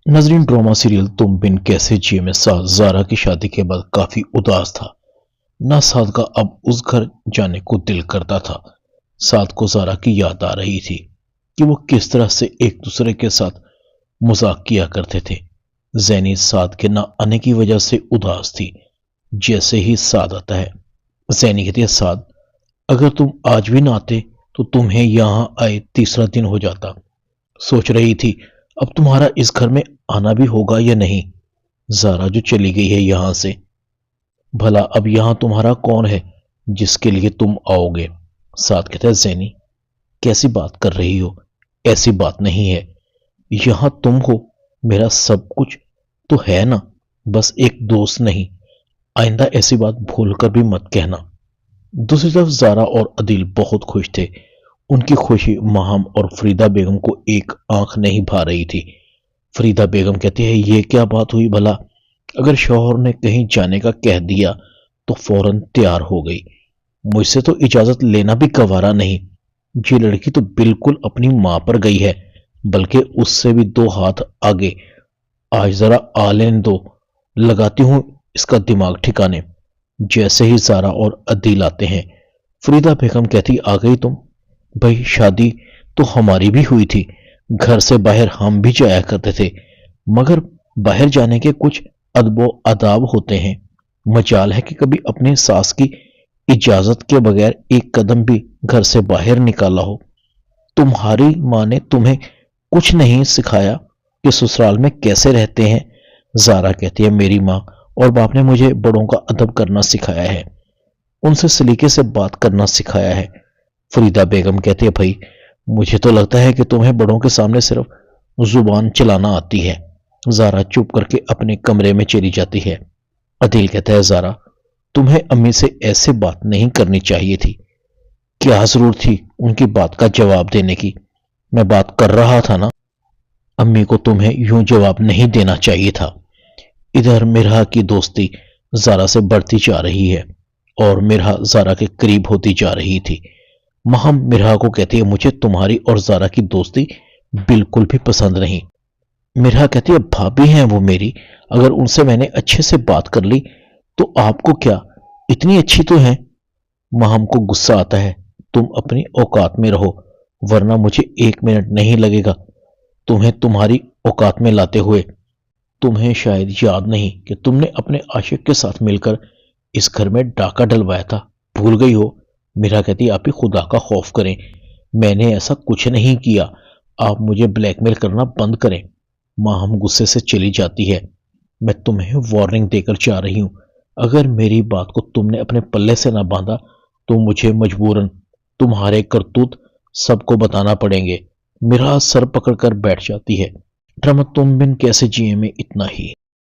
Nazreen drama serial تم بن کیسے جیے میں سعد زارا کی شادی کے بعد کافی اداس تھا۔ نہ سعد کا اب اس گھر جانے کو دل کرتا تھا۔ سعد کو زارا کی یاد آ رہی تھی کہ وہ کس طرح سے ایک دوسرے کے ساتھ مذاق کیا کرتے تھے۔ زینی سعد کے نہ آنے کی وجہ سے اداس تھی۔ جیسے ہی سعد آتا ہے زینی کہتی ہے، سعد اگر تم آج بھی نہ آتے تو تمہیں یہاں آئے تیسرا دن ہو جاتا۔ سوچ رہی تھی اب تمہارا اس گھر میں آنا بھی ہوگا یا نہیں، زارا جو چلی گئی ہے یہاں سے۔ بھلا اب یہاں تمہارا کون ہے جس کے لیے تم آؤ گے؟ سعد کہتا ہے، زینی کیسی بات کر رہی ہو، ایسی بات نہیں ہے، یہاں تم ہو، میرا سب کچھ تو ہے نا، بس ایک دوست نہیں، آئندہ ایسی بات بھول کر بھی مت کہنا۔ دوسری طرف زارا اور عدیل بہت خوش تھے۔ ان کی خوشی ماہم اور فریدہ بیگم کو ایک آنکھ نہیں بھا رہی تھی۔ فریدہ بیگم کہتی ہے، یہ کیا بات ہوئی بھلا؟ اگر شوہر نے کہیں جانے کا کہہ دیا تو فوراً تیار ہو گئی، مجھ سے تو اجازت لینا بھی گوارا نہیں۔ یہ لڑکی تو بالکل اپنی ماں پر گئی ہے، بلکہ اس سے بھی دو ہاتھ آگے۔ آج ذرا آلین دو، لگاتی ہوں اس کا دماغ ٹھکانے۔ جیسے ہی زارا اور عدیل آتے ہیں فریدہ بیگم کہتی، آ گئی تم؟ بھائی شادی تو ہماری بھی ہوئی تھی، گھر سے باہر ہم بھی جایا کرتے تھے، مگر باہر جانے کے کچھ ادب و آداب ہوتے ہیں۔ مجال ہے کہ کبھی اپنے ساس کی اجازت کے بغیر ایک قدم بھی گھر سے باہر نکالا ہو۔ تمہاری ماں نے تمہیں کچھ نہیں سکھایا کہ سسرال میں کیسے رہتے ہیں؟ زارا کہتی ہے، میری ماں اور باپ نے مجھے بڑوں کا ادب کرنا سکھایا ہے، ان سے سلیقے سے بات کرنا سکھایا ہے۔ فریدہ بیگم کہتی ہے، بھائی مجھے تو لگتا ہے کہ تمہیں بڑوں کے سامنے صرف زبان چلانا آتی ہے۔ زارا چپ کر کے اپنے کمرے میں چلی جاتی ہے۔ عدیل کہتا ہے، زارا تمہیں امی سے ایسے بات نہیں کرنی چاہیے تھی، کیا ضرورت تھی ان کی بات کا جواب دینے کی؟ میں بات کر رہا تھا نا، امی کو تمہیں یوں جواب نہیں دینا چاہیے تھا۔ ادھر مرحا کی دوستی زارا سے بڑھتی جا رہی ہے اور مرحا زارا کے قریب ہوتی جا رہی تھی۔ مہم مرحا کو کہتی ہے، مجھے تمہاری اور زارا کی دوستی بالکل بھی پسند نہیں۔ مرحا کہتی ہے، بھابھی ہیں وہ میری، اگر ان سے میں نے اچھے سے بات کر لی تو آپ کو کیا، اتنی اچھی تو ہیں۔ مہم کو غصہ آتا ہے، تم اپنی اوقات میں رہو ورنہ مجھے ایک منٹ نہیں لگے گا تمہیں تمہاری اوقات میں لاتے ہوئے۔ تمہیں شاید یاد نہیں کہ تم نے اپنے عاشق کے ساتھ مل کر اس گھر میں ڈاکہ ڈلوایا تھا، بھول گئی ہو؟ میرا کہتی، آپ ہی خدا کا خوف کریں، میں نے ایسا کچھ نہیں کیا، آپ مجھے بلیک میل کرنا بند کریں۔ ماہم غصے سے چلی جاتی ہے، میں تمہیں وارننگ دے کر جا رہی ہوں، اگر میری بات کو تم نے اپنے پلے سے نہ باندھا تو مجھے مجبوراً تمہارے کرتوت سب کو بتانا پڑیں گے۔ میرا سر پکڑ کر بیٹھ جاتی ہے۔ ڈرامہ تم بن کیسے جیے میں اتنا ہی۔